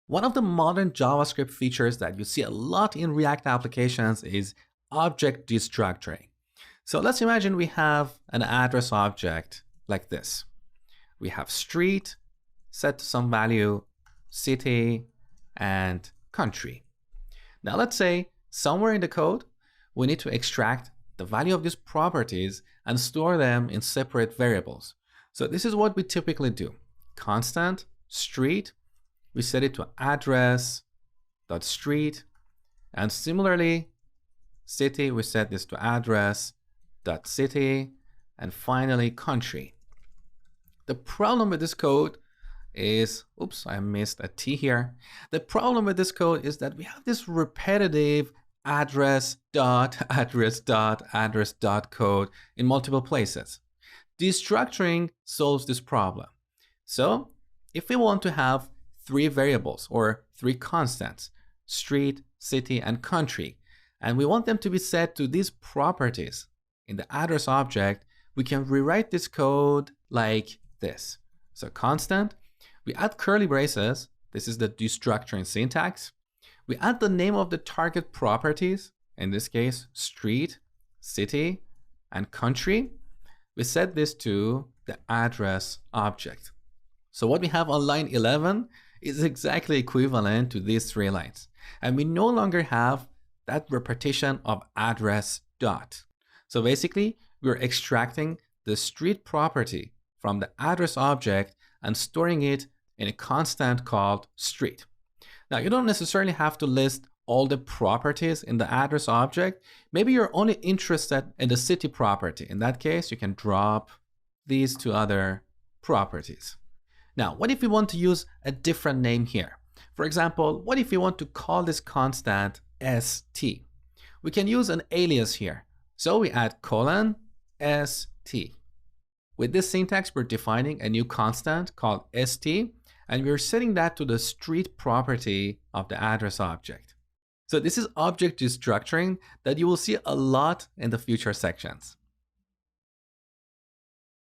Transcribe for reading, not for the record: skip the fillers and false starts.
One of the modern JavaScript features that you see a lot in React applications is object destructuring. So let's imagine we have an address object like this. We have street set to some value, city, and country. Now let's say somewhere in the code, we need to extract the value of these properties and store them in separate variables. So this is what we typically do. Constant street, we set it to address.street, and similarly, city, we set this to address.city, and finally country. The problem with this code is, oops, I missed a T here. The problem with this code is that we have this repetitive address dot code in multiple places. Destructuring solves this problem. So if we want to have three variables or three constants, street, city, and country, and we want them to be set to these properties in the address object, we can rewrite this code like this. So constant, we add curly braces. This is the destructuring syntax. We add the name of the target properties, in this case, street, city, and country. We set this to the address object. So what we have on line 11 is exactly equivalent to these three lines. And we no longer have that repetition of address dot. So basically, we're extracting the street property from the address object and storing it in a constant called street. Now, you don't necessarily have to list all the properties in the address object. Maybe you're only interested in the city property. In that case, you can drop these two other properties. Now, what if we want to use a different name here? For example, what if we want to call this constant st? We can use an alias here. So we add colon st. With this syntax, we're defining a new constant called st, and we're setting that to the street property of the address object. So this is object destructuring that you will see a lot in the future sections.